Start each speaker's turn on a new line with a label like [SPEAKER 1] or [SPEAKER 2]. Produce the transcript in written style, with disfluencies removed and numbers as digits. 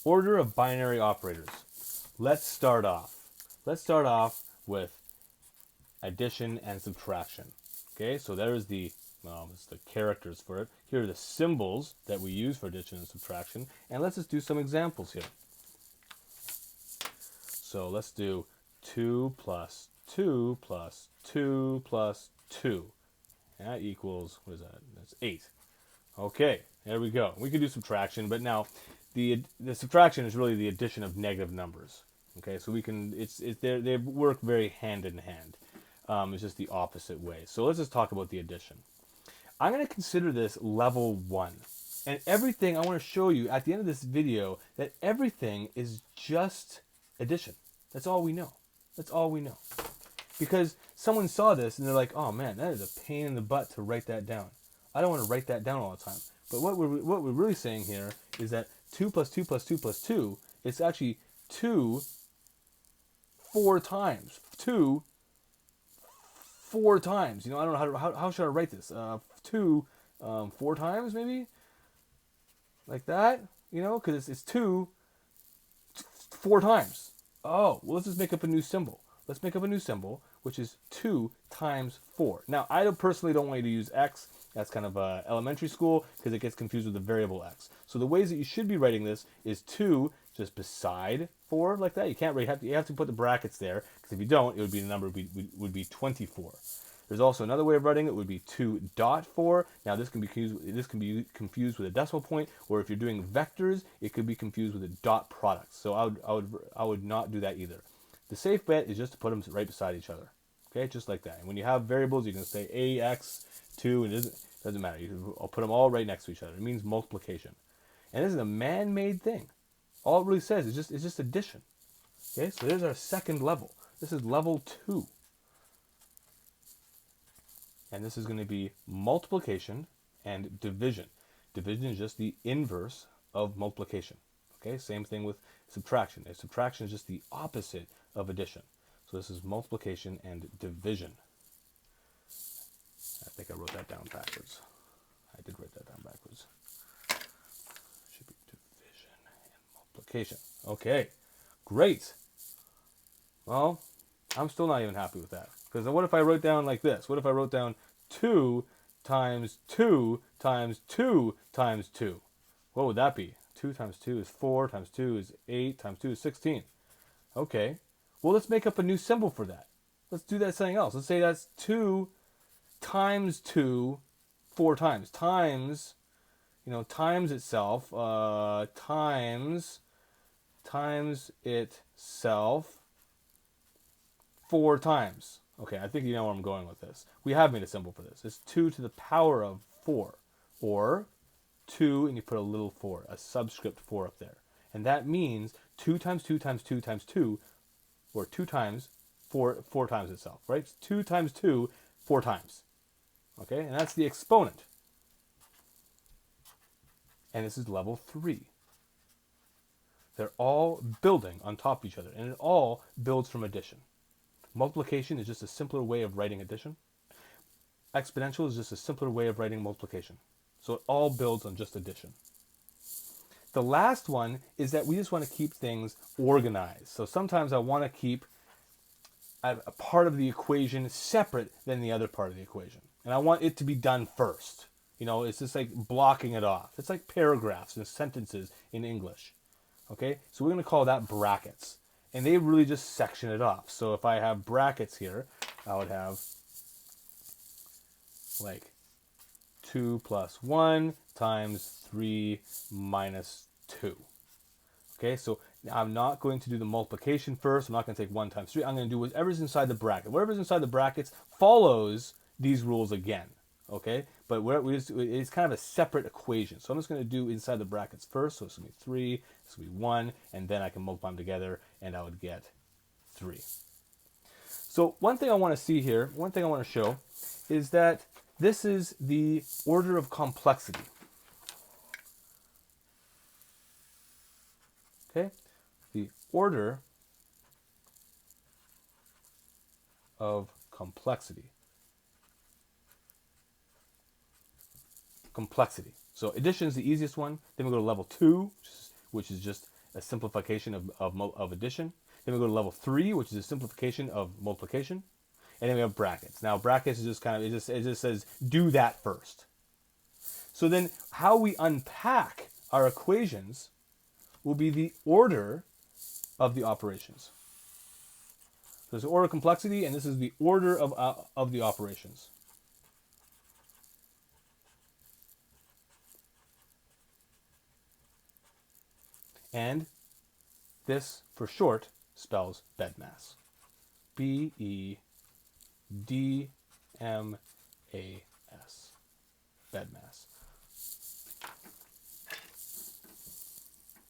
[SPEAKER 1] Order of binary operators. Let's start off. Let's start off with addition and subtraction. Okay, so there's it's the characters for it. Here are the symbols that we use for addition and subtraction. And let's just do some examples here. So let's do 2 plus 2 plus 2 plus 2. That equals, what is that? That's 8. Okay, there we go. We can do subtraction, but now the subtraction is really the addition of negative numbers. Okay, so we can, they work very hand in hand. It's just the opposite way. So let's just talk about the addition. I'm going to consider this level 1. And everything, I want to show you at the end of this video that everything is just addition. That's all we know. That's all we know. Because someone saw this and they're like, oh man, that is a pain in the butt to write that down. I don't want to write that down all the time. But what we're really saying here is that 2 plus 2 plus 2 plus 2, it's actually 2 4 times. 2 4 times. You know, I don't know how should I write this? 2 4 times maybe? Like that? You know, because it's 2 4 times. Oh, well, let's just make up a new symbol. Let's make up a new symbol, which is 2 times 4. Now, I personally don't want you to use x. That's kind of elementary school because it gets confused with the variable x. So the ways that you should be writing this is 2 just beside 4 like that. You can't really you have to put the brackets there because if you don't, it would be the number would be 24. There's also another way of writing it would be 2.4. Now this can be confused with a decimal point, or if you're doing vectors, it could be confused with a dot product. So I would not do that either. The safe bet is just to put them right beside each other. Okay, just like that. And when you have variables, you can say ax, 2, and it doesn't matter. I'll put them all right next to each other. It means multiplication. And this is a man-made thing. All it really says is just addition. Okay, so there's our second level. This is level 2. And this is going to be multiplication and division. Division is just the inverse of multiplication. Okay, same thing with subtraction. Subtraction is just the opposite of addition. So this is multiplication and division. I think I wrote that down backwards. I did write that down backwards. Should be division and multiplication. Okay, great. Well, I'm still not even happy with that. Because what if I wrote down like this? What if I wrote down 2 times 2 times 2 times 2? What would that be? 2 times 2 is 4, times 2 is 8, times 2 is 16. Okay. Well, let's make up a new symbol for that. Let's do that something else. Let's say that's 2 times 2 4 times. Times, times itself, times itself 4 times. Okay, I think you know where I'm going with this. We have made a symbol for this. It's 2 to the power of 4. Or 2, and you put a little 4, a subscript 4 up there. And that means 2 times 2 times 2 times 2, or 2 times 4 times itself, right? It's 2 times 2, 4 times. Okay, and that's the exponent. And this is level 3. They're all building on top of each other, and it all builds from addition. Multiplication is just a simpler way of writing addition. Exponential is just a simpler way of writing multiplication. So it all builds on just addition. The last one is that we just want to keep things organized. So sometimes I want to keep a part of the equation separate than the other part of the equation. And I want it to be done first. It's just like blocking it off. It's like paragraphs and sentences in English. Okay, so we're going to call that brackets. And they really just section it off. So if I have brackets here, I would have like 2 plus 1 times 3 minus 2. Okay, so I'm not going to do the multiplication first. I'm not going to take 1 times 3. I'm going to do whatever's inside the bracket. Whatever's inside the brackets follows these rules again. Okay, but it's kind of a separate equation. So I'm just going to do inside the brackets first. So it's going to be 3, this will be 1, and then I can multiply them together, and I would get 3. So one thing I want to see here, one thing I want to show, is that this is the order of complexity. Okay, the order of complexity. Complexity. So addition is the easiest one. Then we go to level 2, which is just a simplification of addition. Then we go to level 3, which is a simplification of multiplication. And then we have brackets. Now brackets is just kind of, it just says do that first. So then how we unpack our equations will be the order of the operations. So there's the order of complexity, and this is the order of the operations. And this, for short, spells BEDMAS. BEDMAS. BEDMAS.